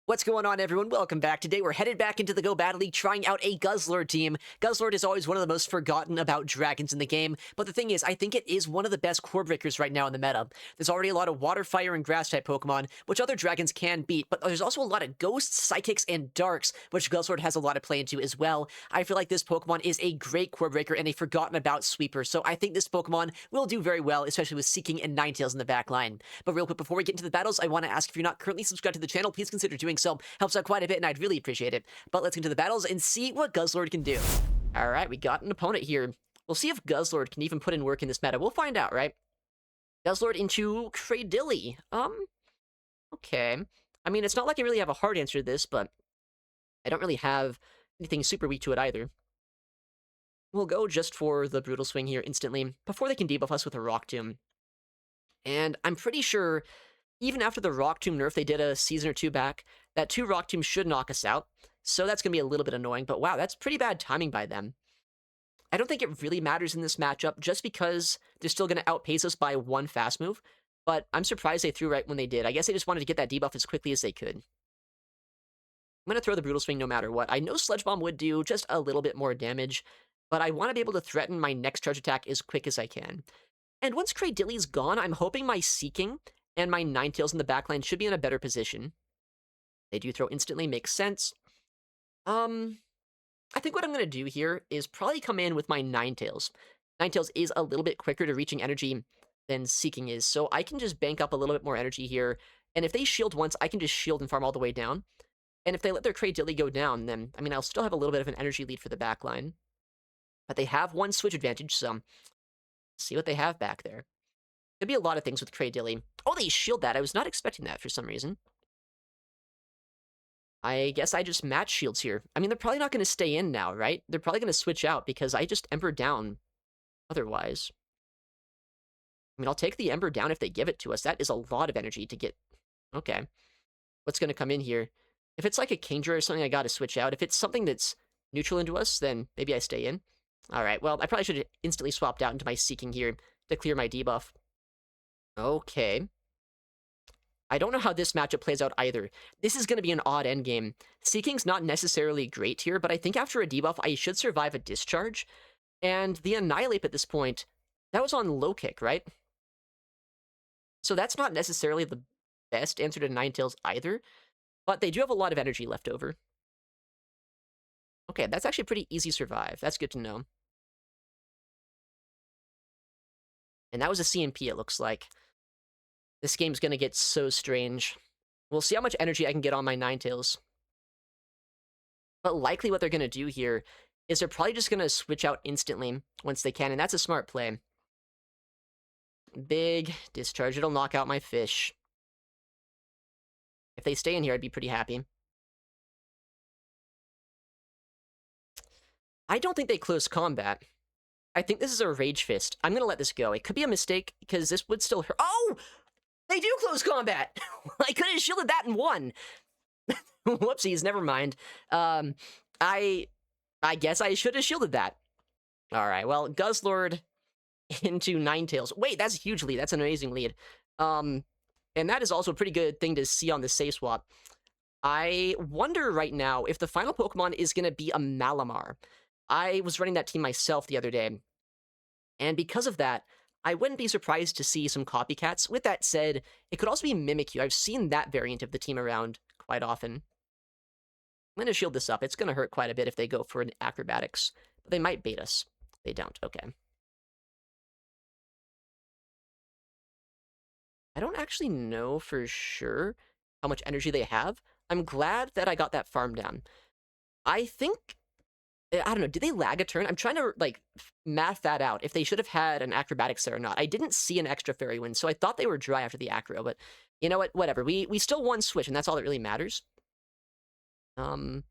What's going on, everyone? Welcome back. Today, we're headed back into the Go Battle League, trying out a Guzzlord team. Guzzlord is always one of the most forgotten about dragons in the game, but the thing is, I think it is one of the best core breakers right now in the meta. There's already a lot of water, fire, and grass-type Pokemon, which other dragons can beat, but there's also a lot of ghosts, psychics, and darks, which Guzzlord has a lot of play into as well. I feel like this Pokemon is a great core breaker and a forgotten about sweeper, so I think this Pokemon will do very well, especially with Seeking and Ninetales in the back line. But real quick, before we get into the battles, I want to ask if you're not currently subscribed to the channel, please consider doing so. Helps out quite a bit, and I'd really appreciate it. But let's get into the battles and see what Guzzlord can do. Alright, we got an opponent here. We'll see if Guzzlord can even put in work in this meta. We'll find out, right? Guzzlord into Cradilly. Okay. I mean, it's not like I really have a hard answer to this, but I don't really have anything super weak to it either. We'll go just for the Brutal Swing here instantly, before they can debuff us with a Rock Tomb. And I'm pretty sure, even after the Rock Tomb nerf they did a season or two back, that 2 Rock Tombs should knock us out. So that's going to be a little bit annoying, but wow, that's pretty bad timing by them. I don't think it really matters in this matchup, just because they're still going to outpace us by 1 fast move, but I'm surprised they threw right when they did. I guess they just wanted to get that debuff as quickly as they could. I'm going to throw the Brutal Swing no matter what. I know Sludge Bomb would do just a little bit more damage, but I want to be able to threaten my next charge attack as quick as I can. And once Cradilly's gone, I'm hoping my Seeking and my Ninetales in the backline should be in a better position. They do throw instantly, makes sense. I think what I'm going to do here is probably come in with my Ninetales. Ninetales is a little bit quicker to reaching energy than Seeking is, so I can just bank up a little bit more energy here. And if they shield once, I can just shield and farm all the way down. And if they let their Cradilly go down, then, I mean, I'll still have a little bit of an energy lead for the backline. But they have 1 switch advantage, so see what they have back there. Could be a lot of things with Cradilly. Oh, they shield that. I was not expecting that for some reason. I guess I just match shields here. I mean, they're probably not going to stay in now, right? They're probably going to switch out because I just Ember down otherwise. I mean, I'll take the Ember down if they give it to us. That is a lot of energy to get. Okay. What's going to come in here? If it's like a Kingdra or something, I got to switch out. If it's something that's neutral into us, then maybe I stay in. All right, well, I probably should have instantly swapped out into my Seeking here to clear my debuff. Okay. I don't know how this matchup plays out either. This is going to be an odd endgame. Seeking's not necessarily great here, but I think after a debuff, I should survive a discharge. And the Annihilate at this point, that was on low kick, right? So that's not necessarily the best answer to Ninetales either, but they do have a lot of energy left over. Okay, that's actually a pretty easy survive. That's good to know. And that was a CMP, it looks like. This game's gonna get so strange. We'll see how much energy I can get on my Ninetales. But likely what they're gonna do here is they're probably just gonna switch out instantly once they can, and that's a smart play. Big discharge. It'll knock out my fish. If they stay in here, I'd be pretty happy. I don't think they close combat. I think this is a Rage Fist. I'm gonna let this go. It could be a mistake, because this would still hurt. Oh! They do close combat! I could have shielded that and won. Whoopsies, never mind. I guess I should have shielded that. Alright, well, Guzzlord into Ninetales. Wait, that's a huge lead. That's an amazing lead. And that is also a pretty good thing to see on the save swap. I wonder right now if the final Pokemon is going to be a Malamar. I was running that team myself the other day, and because of that, I wouldn't be surprised to see some copycats. With that said, it could also be Mimikyu. I've seen that variant of the team around quite often. I'm going to shield this up. It's going to hurt quite a bit if they go for an Acrobatics, but they might bait us. They don't. Okay. I don't actually know for sure how much energy they have. I'm glad that I got that farm down. I think, I don't know, did they lag a turn? I'm trying to, like, math that out, if they should have had an Acrobatics there or not. I didn't see an extra Fairy Wind, so I thought they were dry after the Acro, but you know what? Whatever. We still won Switch, and that's all that really matters. You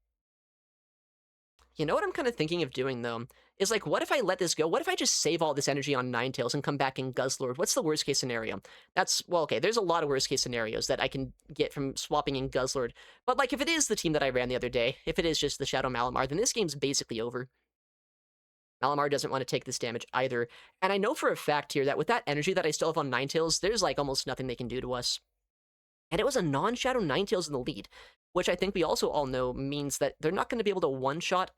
know what I'm kind of thinking of doing, though? Is, like, what if I let this go? What if I just save all this energy on Ninetales and come back in Guzzlord? What's the worst-case scenario? That's, well, okay, there's a lot of worst-case scenarios that I can get from swapping in Guzzlord. But, like, if it is the team that I ran the other day, if it is just the Shadow Malamar, then this game's basically over. Malamar doesn't want to take this damage either. And I know for a fact here that with that energy that I still have on Ninetales, there's, like, almost nothing they can do to us. And it was a non-Shadow Ninetales in the lead, which I think we also all know means that they're not going to be able to one-shot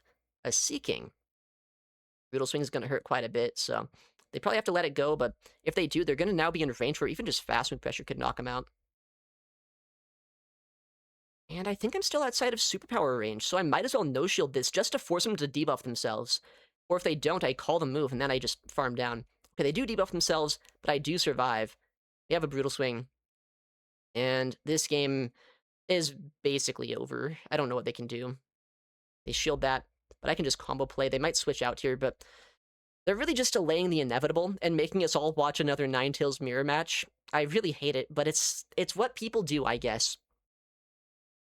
a Seeking. Brutal Swing is going to hurt quite a bit, so they probably have to let it go, but if they do, they're going to now be in range where even just Fast Move Pressure could knock them out. And I think I'm still outside of Superpower range, so I might as well no-shield this just to force them to debuff themselves. Or if they don't, I call the move, and then I just farm down. Okay, they do debuff themselves, but I do survive. They have a Brutal Swing. And this game is basically over. I don't know what they can do. They shield that, but I can just combo play. They might switch out here, but they're really just delaying the inevitable and making us all watch another Ninetales mirror match. I really hate it, but it's what people do, I guess.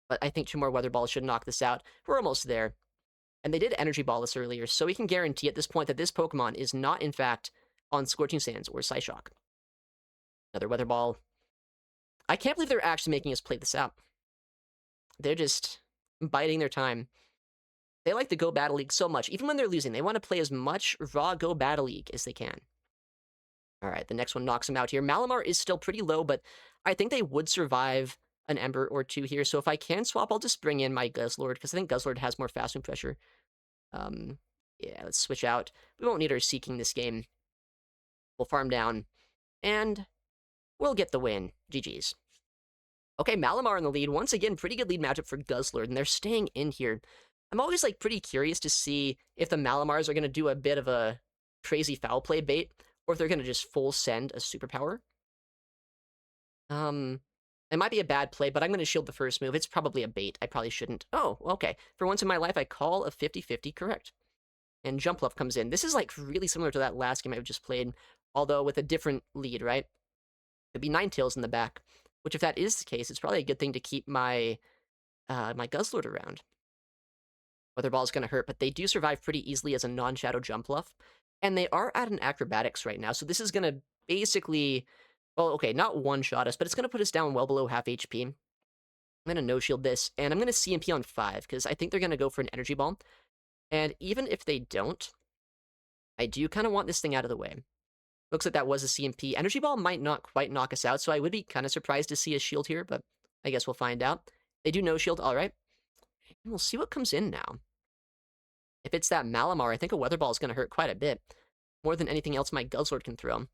But I think 2 more Weather Balls should knock this out. We're almost there. And they did Energy Ball this earlier, so we can guarantee at this point that this Pokemon is not, in fact, on Scorching Sands or Psyshock. Another Weather Ball. I can't believe they're actually making us play this out. They're just biding their time. They like the Go Battle League so much. Even when they're losing, they want to play as much raw Go Battle League as they can. All right, the next one knocks them out here. Malamar is still pretty low, but I think they would survive an Ember or 2 here. So if I can swap, I'll just bring in my Guzzlord, because I think Guzzlord has more fast move pressure. Yeah, let's switch out. We won't need our Seeking this game. We'll farm down, and we'll get the win. GG's. Okay, Malamar in the lead. Once again, pretty good lead matchup for Guzzlord, and they're staying in here. I'm always, like, pretty curious to see if the Malamars are going to do a bit of a crazy foul play bait, or if they're going to just full send a superpower. It might be a bad play, but I'm going to shield the first move. It's probably a bait. I probably shouldn't. Oh, okay. For once in my life, I call a 50-50 correct. And Jumpluff comes in. This is, like, really similar to that last game I've just played, although with a different lead, right? It'd be Ninetales in the back, which if that is the case, it's probably a good thing to keep my my Guzzlord around. Weather Ball is going to hurt, but they do survive pretty easily as a non-Shadow Jumpluff. And they are at an Acrobatics right now, so this is going to basically... Well, okay, not one-shot us, but it's going to put us down well below half HP. I'm going to no-shield this, and I'm going to CMP on 5, because I think they're going to go for an Energy Ball. And even if they don't, I do kind of want this thing out of the way. Looks like that was a CMP. Energy Ball might not quite knock us out, so I would be kind of surprised to see a shield here, but I guess we'll find out. They do no-shield, alright. And we'll see what comes in now. If it's that Malamar, I think a Weather Ball is going to hurt quite a bit. More than anything else my Guzzlord can throw.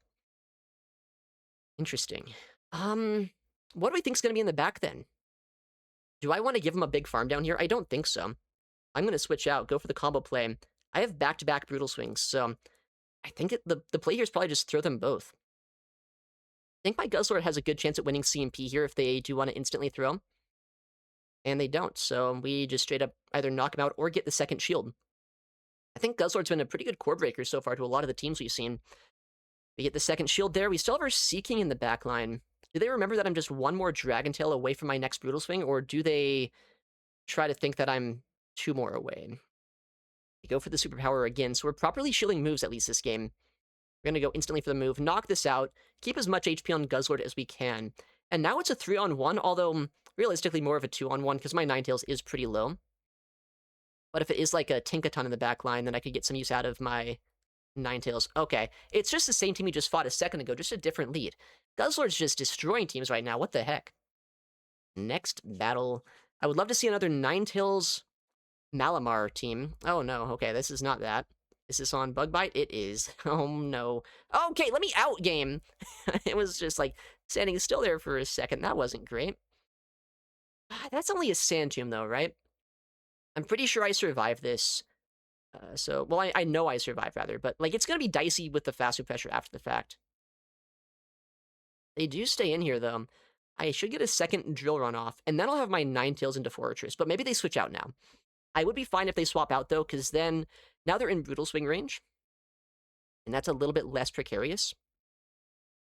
Interesting. What do we think is going to be in the back then? Do I want to give him a big farm down here? I don't think so. I'm going to switch out, go for the combo play. I have back-to-back Brutal Swings, so I think the play here is probably just throw them both. I think my Guzzlord has a good chance at winning CMP here if they do want to instantly throw. And they don't, so we just straight up either knock him out or get the second shield. I think Guzzlord's been a pretty good core breaker so far to a lot of the teams we've seen. We get the second shield there. We still have our Seeking in the back line. Do they remember that I'm just 1 more Dragon Tail away from my next Brutal Swing, or do they try to think that I'm 2 more away? We go for the Superpower again, so we're properly shielding moves at least this game. We're going to go instantly for the move, knock this out, keep as much HP on Guzzlord as we can. And now it's a 3-on-1, although realistically more of a 2-on-1, because my Ninetales is pretty low. But if it is like a Tinkaton in the back line, then I could get some use out of my Ninetales. Okay, it's just the same team we just fought a second ago, just a different lead. Guzzlord's just destroying teams right now. What the heck? Next battle. I would love to see another Ninetales Malamar team. Oh no, okay, this is not that. Is this on Bug Bite? It is. Oh no. Okay, let me out game. It was just like standing still there for a second. That wasn't great. That's only a Sand Tomb though, right? I'm pretty sure I survived this. Well, I know I survived, rather, but, like, it's gonna be dicey with the fast food pressure after the fact. They do stay in here, though. I should get a second drill run off, and then I'll have my Ninetales into Fortress, but maybe they switch out now. I would be fine if they swap out, though, because then, now they're in Brutal Swing range, and that's a little bit less precarious.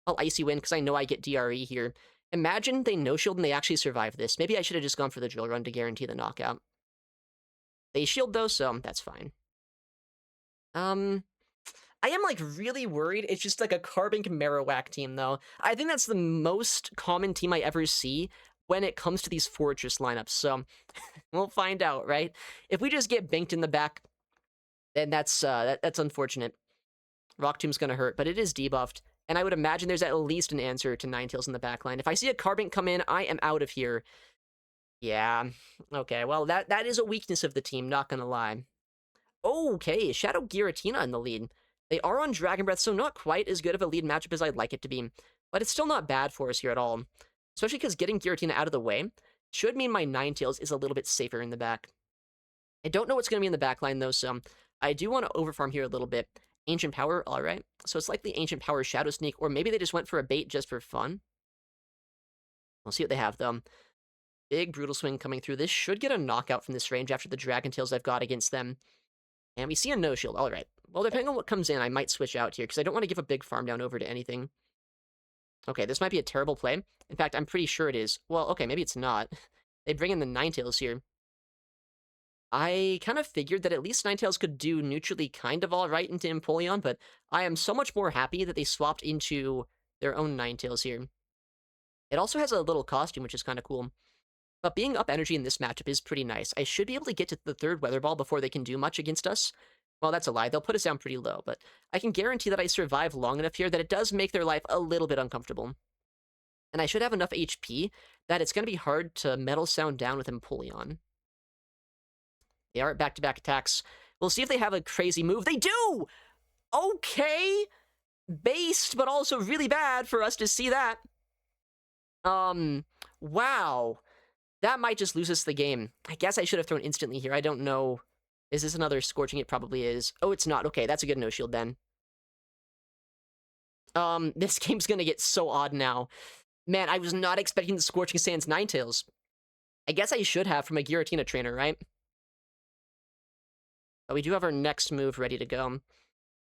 I'll Icy Wind, because I know I get DRE here. Imagine they no-shield and they actually survive this. Maybe I should have just gone for the drill run to guarantee the knockout. They shield, though, so that's fine. I am, like, really worried. It's just, like, a Carbink Marowak team, though. I think that's the most common team I ever see when it comes to these Fortress lineups, so we'll find out, right? If we just get banked in the back, then that's unfortunate. Rock Tomb's gonna hurt, but it is debuffed, And I would imagine there's at least an answer to Ninetales in the backline. If I see a Carbink come in, I am out of here. Yeah. Okay, well, that is a weakness of the team, not gonna lie. Okay, Shadow Giratina in the lead. They are on Dragon Breath, so not quite as good of a lead matchup as I'd like it to be. But it's still not bad for us here at all. Especially because getting Giratina out of the way should mean my Ninetales is a little bit safer in the back. I don't know what's going to be in the back line, though, so I do want to overfarm here a little bit. Ancient Power, alright. So it's likely Ancient Power Shadow Sneak, or maybe they just went for a bait just for fun. We'll see what they have, though. Big Brutal Swing coming through. This should get a knockout from this range after the Dragon Tails I've got against them. And we see a no-shield. Alright. Well, depending on what comes in, I might switch out here, because I don't want to give a big farm down over to anything. Okay, this might be a terrible play. In fact, I'm pretty sure it is. Well, okay, maybe it's not. They bring in the Ninetales here. I kind of figured that at least Ninetales could do neutrally kind of alright into Empoleon, but I am so much more happy that they swapped into their own Ninetales here. It also has a little costume, which is kind of cool. But being up energy in this matchup is pretty nice. I should be able to get to the third Weather Ball before they can do much against us. Well, that's a lie. They'll put us down pretty low, but I can guarantee that I survive long enough here that it does make their life a little bit uncomfortable. And I should have enough HP that it's going to be hard to Metal Sound down with Empoleon. They are at back-to-back attacks. We'll see if they have a crazy move. They do! Okay! Based, but also really bad for us to see that. Wow. That might just lose us the game. I guess I should have thrown instantly here. I don't know. Is this another Scorching? It probably is. Oh, it's not. Okay, that's a good no-shield then. This game's gonna get so odd now. Man, I was not expecting the Scorching Sands Ninetales. I guess I should have from a Giratina trainer, right? But we do have our next move ready to go.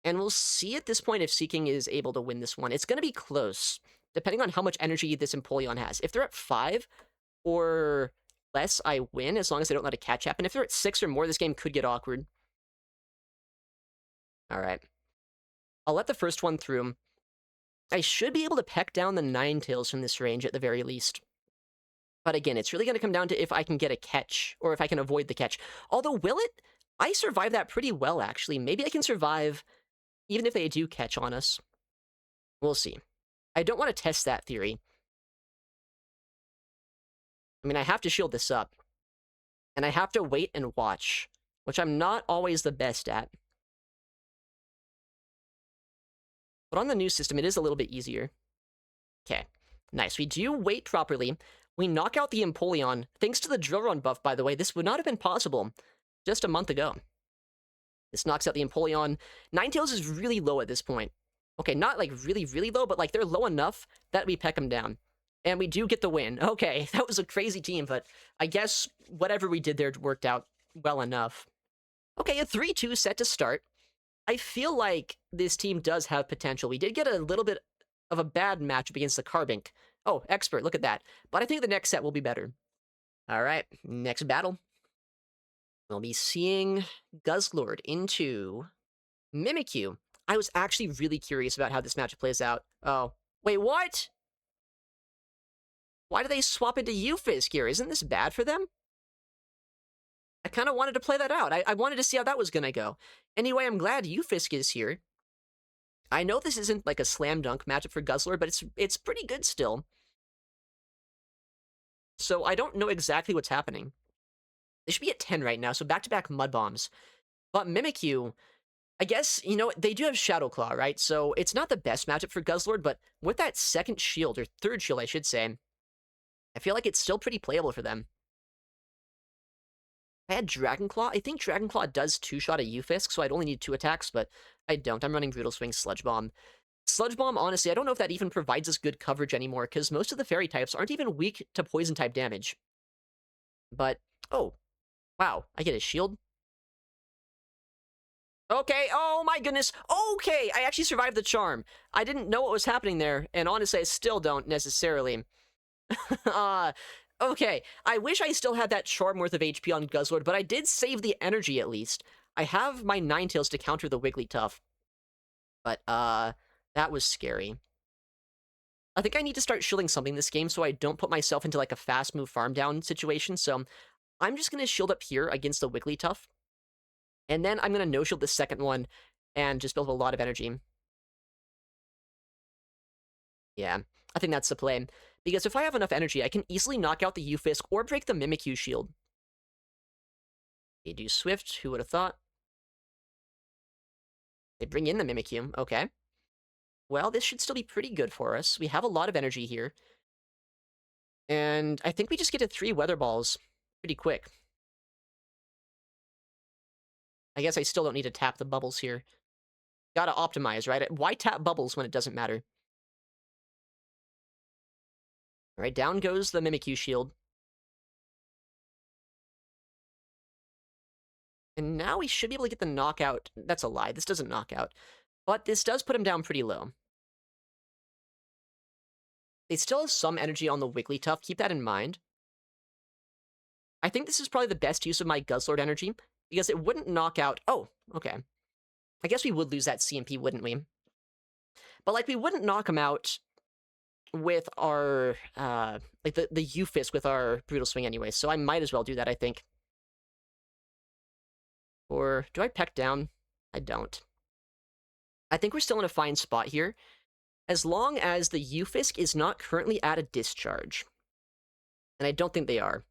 And we'll see at this point if Seeking is able to win this one. It's going to be close, depending on how much energy this Empoleon has. If they're at 5 or less, I win, as long as they don't let a catch happen. If they're at 6 or more, this game could get awkward. Alright. I'll let the first one through. I should be able to peck down the Ninetales from this range at the very least. But again, it's really going to come down to if I can get a catch, or if I can avoid the catch. Although, will it? I survived that pretty well, actually. Maybe I can survive even if they do catch on us. We'll see. I don't want to test that theory. I mean, I have to shield this up. And I have to wait and watch, which I'm not always the best at. But on the new system, it is a little bit easier. Okay, nice. We do wait properly. We knock out the Empoleon. Thanks to the Drill Run buff, by the way, this would not have been possible just a month ago. This knocks out the Empoleon. Ninetales is really low at this point. Okay, not like really, really low, but like they're low enough that we peck them down. And we do get the win. Okay, that was a crazy team, but I guess whatever we did there worked out well enough. Okay, a 3-2 set to start. I feel like this team does have potential. We did get a little bit of a bad matchup against the Carbink. Oh, expert, look at that. But I think the next set will be better. All right, next battle. We'll be seeing Guzzlord into Mimikyu. I was actually really curious about how this matchup plays out. Oh, wait, what? Why do they swap into Eufisk here? Isn't this bad for them? I kind of wanted to play that out. I wanted to see how that was going to go. Anyway, I'm glad Eufisk is here. I know this isn't like a slam dunk matchup for Guzzlord, but it's pretty good still. So I don't know exactly what's happening. They should be at 10 right now, so back-to-back Mud Bombs. But Mimikyu, I guess, you know, they do have Shadow Claw, right? So it's not the best matchup for Guzzlord, but with that second shield, or third shield, I should say, I feel like it's still pretty playable for them. I had Dragon Claw. I think Dragon Claw does two-shot a Eufisk, so I'd only need 2 attacks, but I don't. I'm running Brutal Swing, Sludge Bomb. Sludge Bomb, honestly, I don't know if that even provides us good coverage anymore, because most of the Fairy types aren't even weak to Poison-type damage. But, oh, wow, I get a shield? Okay, oh my goodness, okay, I actually survived the charm. I didn't know what was happening there, and honestly, I still don't necessarily. Okay, I wish I still had that charm worth of HP on Guzzlord, but I did save the energy at least. I have my Ninetales to counter the Wigglytuff. But, that was scary. I think I need to start shielding something this game so I don't put myself into like a fast move farm down situation, so I'm just going to shield up here against the Wigglytuff. And then I'm going to no-shield the second one and just build up a lot of energy. Yeah, I think that's the play. Because if I have enough energy, I can easily knock out the Ufisk or break the Mimikyu shield. They do Swift, who would have thought? They bring in the Mimikyu, okay. Well, this should still be pretty good for us. We have a lot of energy here. And I think we just get to 3 Weather Balls pretty quick. I guess I still don't need to tap the bubbles here. Gotta optimize, right? Why tap bubbles when it doesn't matter? Alright, down goes the Mimikyu shield. And now we should be able to get the knockout. That's a lie, this doesn't knock out. But this does put him down pretty low. They still have some energy on the Wigglytuff, keep that in mind. I think this is probably the best use of my Guzzlord energy, because it wouldn't knock out... Oh, okay. I guess we would lose that CMP, wouldn't we? But, like, we wouldn't knock him out with our, like, the Ufisk with our Brutal Swing anyway, so I might as well do that, I think. Or, do I peck down? I don't. I think we're still in a fine spot here, as long as the Ufisk is not currently at a discharge. And I don't think they are.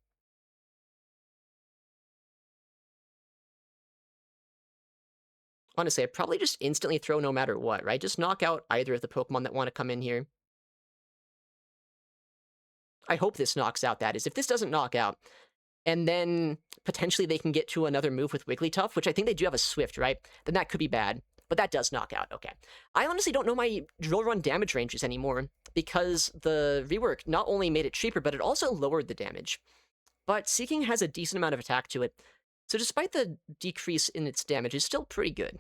Honestly, I'd probably just instantly throw no matter what, right? Just knock out either of the Pokemon that want to come in here. I hope this knocks out, that is. If this doesn't knock out, and then potentially they can get to another move with Wigglytuff, which I think they do have a Swift, right? Then that could be bad. But that does knock out, okay. I honestly don't know my Drill Run damage ranges anymore, because the rework not only made it cheaper, but it also lowered the damage. But Seeking has a decent amount of attack to it, so despite the decrease in its damage, it's still pretty good.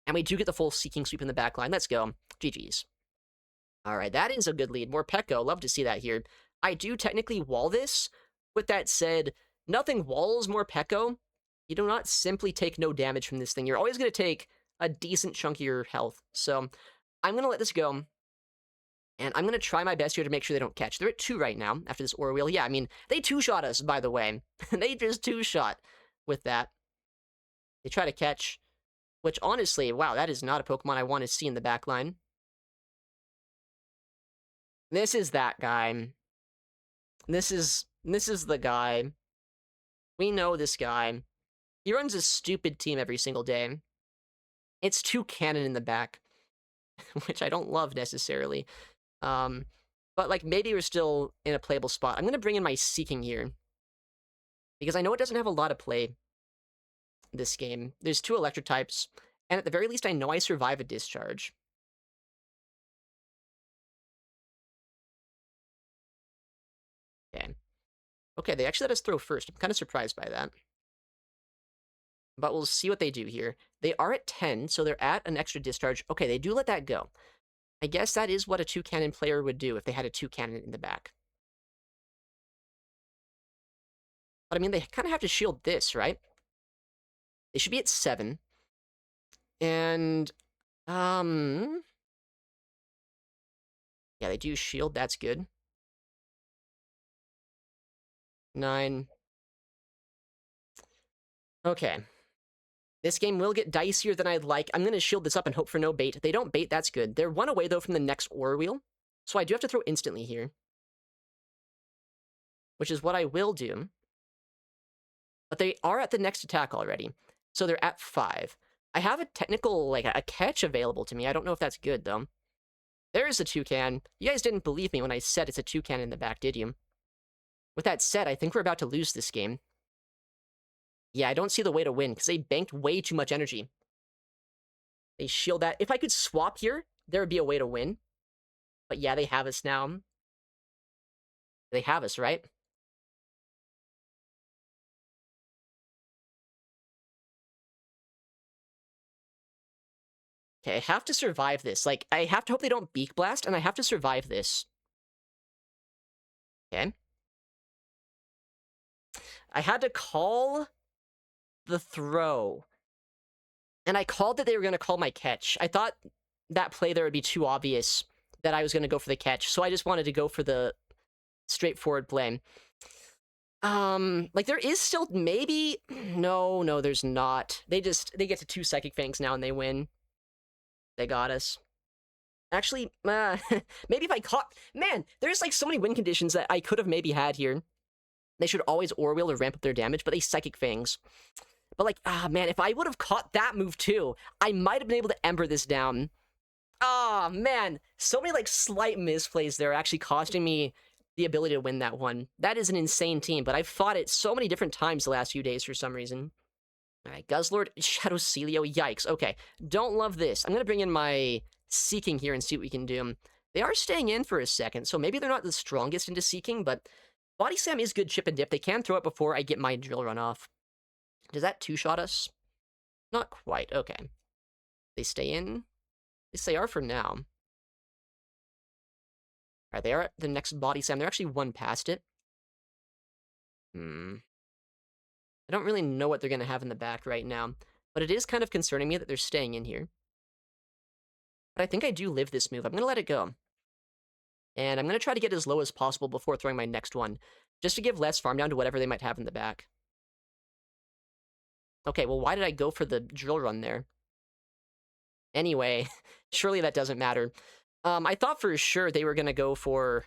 And we do get the full Seeking Sweep in the back line. Let's go. GG's. Alright, that is a good lead. More Pekko. Love to see that here. I do technically wall this. With that said, nothing walls more Pekko. You do not simply take no damage from this thing. You're always going to take a decent chunk of your health. So, I'm going to let this go. And I'm going to try my best here to make sure they don't catch. They're at 2 right now after this Aura Wheel. Yeah, I mean, they 2-shot us, by the way. They just 2-shot with that. They try to catch, which honestly, wow, that is not a Pokemon I want to see in the back line. This is that guy. This is the guy. We know this guy. He runs a stupid team every single day. It's 2 cannon in the back, which I don't love necessarily. But, like, maybe we're still in a playable spot. I'm going to bring in my Seeking here, because I know it doesn't have a lot of play this game. There's 2 electric types, and at the very least I know I survive a discharge. Okay. Okay, they actually let us throw first. I'm kind of surprised by that. But we'll see what they do here. They are at 10, so they're at an extra discharge. Okay, they do let that go. I guess that is what a 2-cannon player would do if they had a 2-cannon in the back. But I mean, they kind of have to shield this, right? They should be at 7. And, yeah, they do shield. That's good. 9. Okay. This game will get dicier than I'd like. I'm going to shield this up and hope for no bait. They don't bait, that's good. They're 1 away, though, from the next Aura Wheel. So I do have to throw instantly here, which is what I will do. But they are at the next attack already, so they're at 5. I have a technical, like, a catch available to me. I don't know if that's good, though. There's a toucan. You guys didn't believe me when I said it's a toucan in the back, did you? With that said, I think we're about to lose this game. Yeah, I don't see the way to win, because they banked way too much energy. They shield that. If I could swap here, there would be a way to win. But yeah, they have us now. They have us, right? Okay, I have to survive this. Like, I have to hope they don't Beak Blast, and I have to survive this. Okay. I had to call the throw. And I called that they were going to call my catch. I thought that play there would be too obvious that I was going to go for the catch, so I just wanted to go for the straightforward play. Like, there is still maybe... No, there's not. They get to 2 Psychic Fangs now and they win. They got us. Actually, maybe if I caught... Man, there's like so many win conditions that I could have maybe had here. They should always Orwheel to ramp up their damage, but they Psychic Fangs. But like, man, if I would have caught that move too, I might have been able to Ember this down. Ah, man, so many like slight misplays there actually costing me the ability to win that one. That is an insane team, but I've fought it so many different times the last few days for some reason. All right, Guzzlord, Shadow Celio, yikes. Okay, don't love this. I'm going to bring in my Seeking here and see what we can do. They are staying in for a second, so maybe they're not the strongest into Seeking, but Body Slam is good chip and dip. They can throw it before I get my Drill Run off. Does that two-shot us? Not quite, okay. They stay in? Yes, they are for now. All right, they are at the next Body Slam. They're actually one past it. I don't really know what they're going to have in the back right now, but it is kind of concerning me that they're staying in here. But I think I do live this move. I'm going to let it go. And I'm going to try to get as low as possible before throwing my next one, just to give less farm down to whatever they might have in the back. Okay, well, why did I go for the Drill Run there? Anyway, surely that doesn't matter. I thought for sure they were going to go for...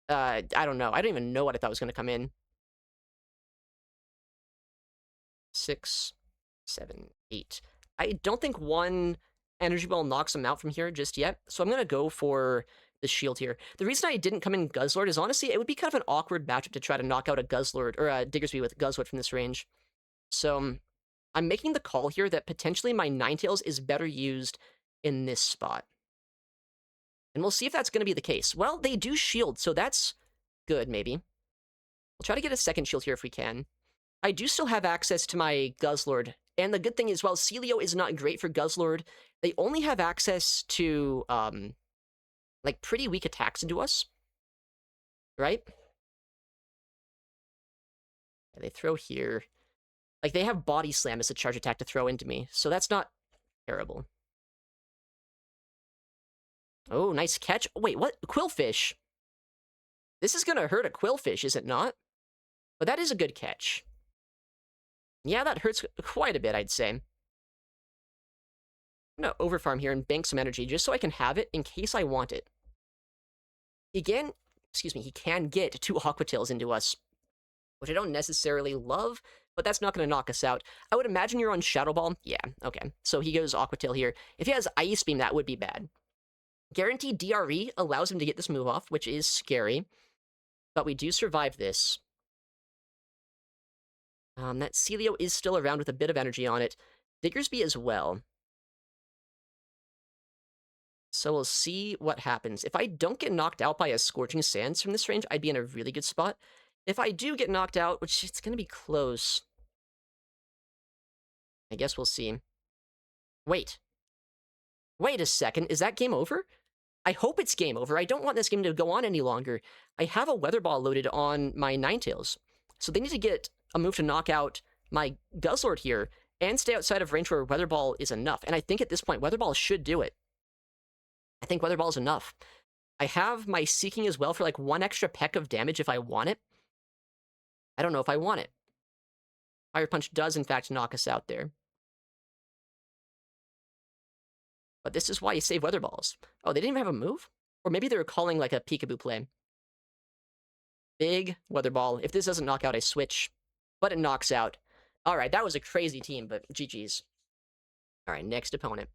I don't know. I don't even know what I thought was going to come in. 6, 7, 8. I don't think one Energy Ball knocks them out from here just yet, so I'm going to go for the shield here. The reason I didn't come in Guzzlord is honestly, it would be kind of an awkward matchup to try to knock out a Guzzlord, or a Diggersby with Guzzlord from this range. So, I'm making the call here that potentially my Ninetales is better used in this spot. And we'll see if that's going to be the case. Well, they do shield, so that's good, maybe. We'll try to get a second shield here if we can. I do still have access to my Guzzlord, and the good thing is, while Celio is not great for Guzzlord, they only have access to, like, pretty weak attacks into us. Right? Yeah, they throw here. Like, they have Body Slam as a charge attack to throw into me, so that's not terrible. Oh, nice catch. Wait, what? Quillfish. This is gonna hurt a Quillfish, is it not? But that is a good catch. Yeah, that hurts quite a bit, I'd say. I'm gonna overfarm here and bank some energy just so I can have it in case I want it. Again, excuse me, he can get 2 Aqua Tails into us, which I don't necessarily love, but that's not going to knock us out. I would imagine you're on Shadow Ball. Yeah, okay. So he goes Aqua Tail here. If he has Ice Beam, that would be bad. Guaranteed DRE allows him to get this move off, which is scary. But we do survive this. That Celio is still around with a bit of energy on it. Diggersby as well. So we'll see what happens. If I don't get knocked out by a Scorching Sands from this range, I'd be in a really good spot. If I do get knocked out, which it's going to be close, I guess we'll see. Wait. Wait a second. Is that game over? I hope it's game over. I don't want this game to go on any longer. I have a Weather Ball loaded on my Ninetales. So they need to get a move to knock out my Guzzlord here and stay outside of range where Weather Ball is enough. And I think at this point, Weather Ball should do it. I think Weather Ball is enough. I have my Seeking as well for like 1 extra peck of damage if I want it. I don't know if I want it. Fire Punch does, in fact, knock us out there. But this is why you save Weather Balls. Oh, they didn't even have a move? Or maybe they were calling like a peekaboo play. Big Weather Ball. If this doesn't knock out, I switch. But it knocks out. Alright, that was a crazy team, but GG's. Alright, next opponent.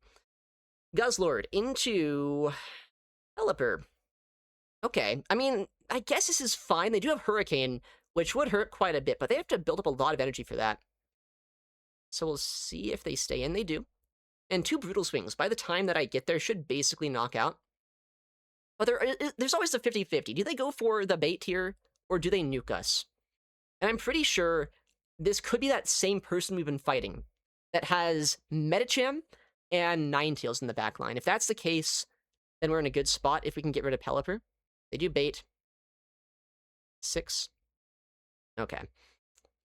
Guzzlord into Pelipper. Okay, I mean, I guess this is fine. They do have Hurricane, which would hurt quite a bit, but they have to build up a lot of energy for that. So we'll see if they stay in. They do. And 2 Brutal Swings, by the time that I get there, should basically knock out. But there's always the 50-50. Do they go for the bait here, or do they nuke us? And I'm pretty sure this could be that same person we've been fighting that has Medicham and Ninetales in the back line. If that's the case, then we're in a good spot if we can get rid of Pelipper. They do bait. 6. Okay.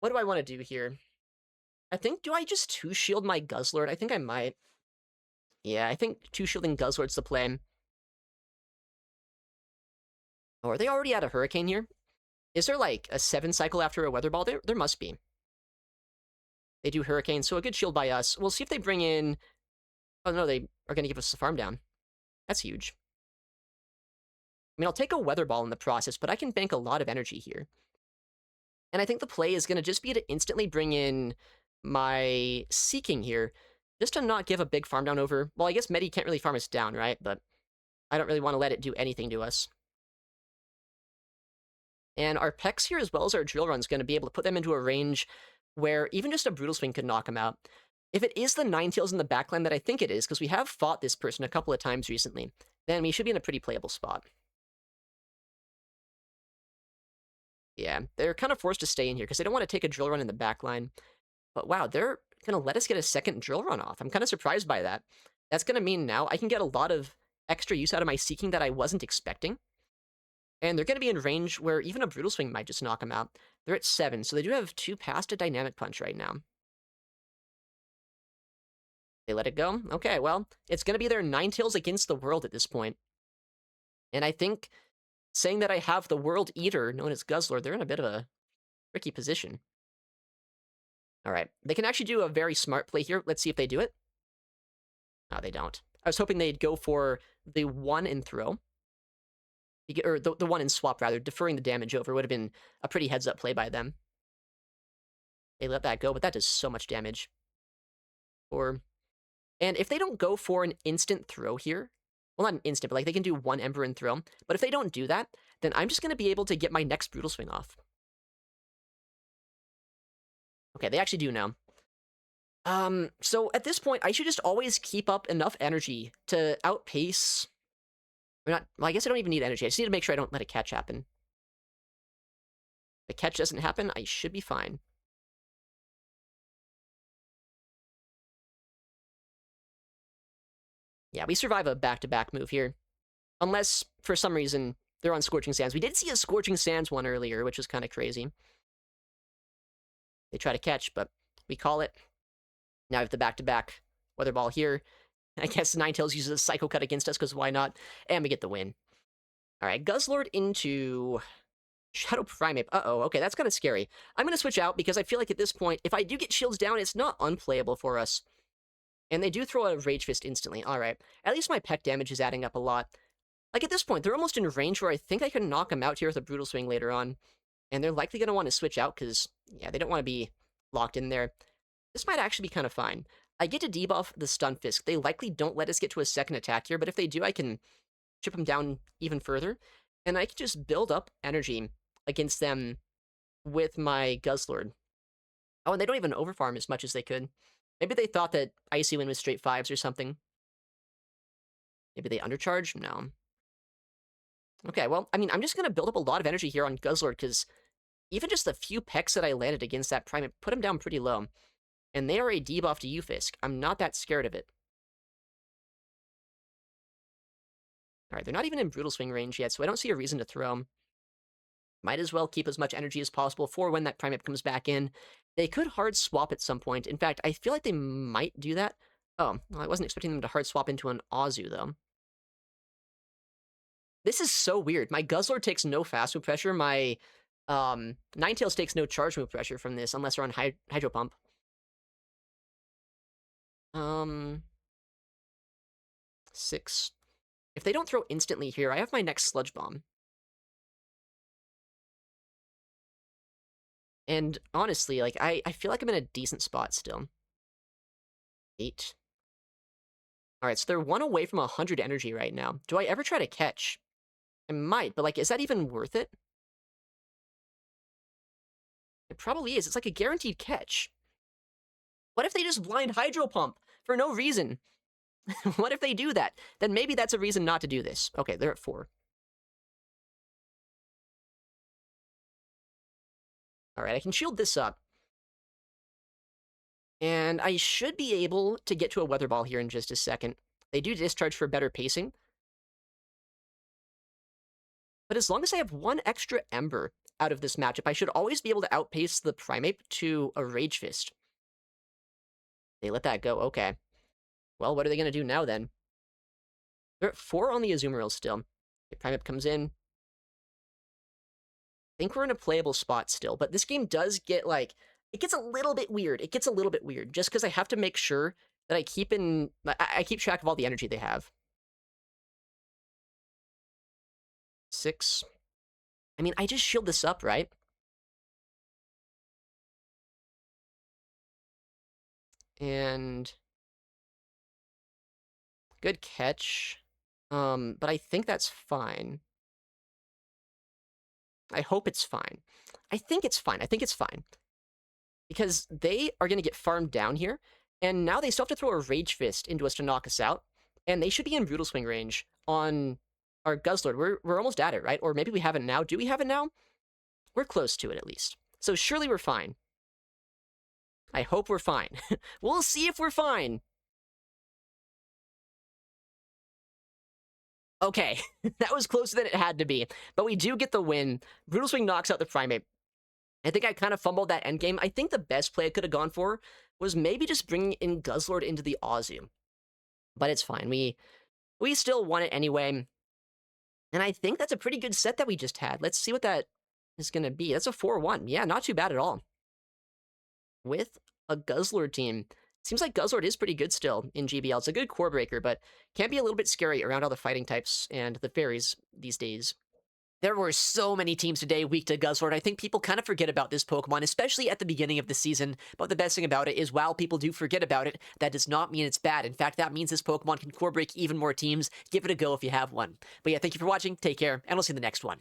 What do I want to do here? I think, do I just 2-shield my Guzzlord? I think I might. Yeah, I think 2-shielding Guzzlord's the play. Oh, are they already out of Hurricane here? Is there like a 7 cycle after a Weather Ball? There must be. They do Hurricane, so a good shield by us. We'll see if they bring in... Oh no, they are going to give us the farm down. That's huge. I mean, I'll take a Weather Ball in the process, but I can bank a lot of energy here. And I think the play is going to just be to instantly bring in my Seeking here, just to not give a big farm down over... Well, I guess Medi can't really farm us down, right? But I don't really want to let it do anything to us. And our Pex here, as well as our Drill Run, is going to be able to put them into a range where even just a Brutal Swing could knock him out. If it is the Ninetales in the backline that I think it is, because we have fought this person a couple of times recently, then we should be in a pretty playable spot. Yeah, they're kind of forced to stay in here because they don't want to take a Drill Run in the backline. But wow, they're going to let us get a second Drill Run off. I'm kind of surprised by that. That's going to mean now I can get a lot of extra use out of my Seeking that I wasn't expecting. And they're going to be in range where even a Brutal Swing might just knock them out. They're at 7, so they do have 2 past a Dynamic Punch right now. They let it go? Okay, well, it's going to be their Ninetales against the world at this point. And I think saying that I have the World Eater, known as Guzzlord, they're in a bit of a tricky position. All right, they can actually do a very smart play here. Let's see if they do it. No, they don't. I was hoping they'd go for the 1 in throw. Or the 1 in swap, rather. Deferring the damage over would have been a pretty heads-up play by them. They let that go, but that does so much damage. And if they don't go for an instant throw here, well, not an instant, but like they can do 1 Ember and throw. But if they don't do that, then I'm just going to be able to get my next Brutal Swing off. Okay, they actually do now. So at this point, I should just always keep up enough energy to outpace... Or not, well, I guess I don't even need energy. I just need to make sure I don't let a catch happen. If the catch doesn't happen, I should be fine. Yeah, we survive a back-to-back move here. Unless, for some reason, they're on Scorching Sands. We did see a Scorching Sands one earlier, which was kind of crazy. They try to catch, but we call it. Now we have the back-to-back Weather Ball here. I guess Ninetales uses a Psycho Cut against us, because why not? And we get the win. Alright, Guzzlord into Shadow Primate. Uh-oh, okay, that's kind of scary. I'm going to switch out, because I feel like at this point, if I do get shields down, it's not unplayable for us. And they do throw a Rage Fist instantly. Alright, at least my peck damage is adding up a lot. Like, at this point, they're almost in range where I think I can knock them out here with a Brutal Swing later on. And they're likely going to want to switch out, because, yeah, they don't want to be locked in there. This might actually be kind of fine. I get to debuff the Stun Fisk. They likely don't let us get to a second attack here, but if they do, I can chip them down even further. And I can just build up energy against them with my Guzzlord. Oh, and they don't even overfarm as much as they could. Maybe they thought that Icy Wind was straight 5s or something. Maybe they undercharge? No. Okay, well, I mean, I'm just going to build up a lot of energy here on Guzzlord, because even just the few pecks that I landed against that Primate put him down pretty low. And they are a debuff to Ufisk. I'm not that scared of it. Alright, they're not even in Brutal Swing range yet, so I don't see a reason to throw them. Might as well keep as much energy as possible for when that Primate comes back in. They could hard swap at some point. In fact, I feel like they might do that. Oh, well, I wasn't expecting them to hard swap into an Azu, though. This is so weird. My Guzzlord takes no fast move pressure. My Ninetales takes no charge move pressure from this, unless they're on Hydro Pump. 6. If they don't throw instantly here, I have my next Sludge Bomb. And honestly, like, I feel like I'm in a decent spot still. 8. Alright, so they're 1 away from 100 energy right now. Do I ever try to catch? I might, but, like, is that even worth it? It probably is. It's like a guaranteed catch. What if they just blind Hydro Pump for no reason? What if they do that? Then maybe that's a reason not to do this. Okay, they're at 4. Alright, I can shield this up. And I should be able to get to a Weather Ball here in just a second. They do discharge for better pacing. But as long as I have 1 extra Ember out of this matchup, I should always be able to outpace the Primate to a Rage Fist. They let that go, okay. Well, what are they going to do now, then? They're at 4 on the Azumarill still. The Primate comes in. I think we're in a playable spot still, but this game does get, like, it gets a little bit weird. It gets a little bit weird, just because I have to make sure that I keep track of all the energy they have. 6. I mean, I just shield this up, right? And good catch. But I think that's fine. I hope it's fine. I think it's fine. I think it's fine. Because they are going to get farmed down here, and now they still have to throw a Rage Fist into us to knock us out, and they should be in Brutal Swing range on our Guzzlord. We're almost at it, right? Or maybe we have it now. Do we have it now? We're close to it, at least. So surely we're fine. I hope we're fine. We'll see if we're fine. Okay, that was closer than it had to be, but we do get the win. Brutal Swing knocks out the Primate. I think I kind of fumbled that endgame. I think the best play I could have gone for was maybe just bringing in Guzzlord into the Azu. But it's fine. We still won it anyway. And I think that's a pretty good set that we just had. Let's see what that is going to be. That's a 4-1. Yeah, not too bad at all. With a Guzzlord team. Seems like Guzzlord is pretty good still in GBL. It's a good core breaker, but can be a little bit scary around all the fighting types and the fairies these days. There were so many teams today weak to Guzzlord. I think people kind of forget about this Pokemon, especially at the beginning of the season. But the best thing about it is while people do forget about it, that does not mean it's bad. In fact, that means this Pokemon can core break even more teams. Give it a go if you have one. But yeah, thank you for watching. Take care, and I'll see you in the next one.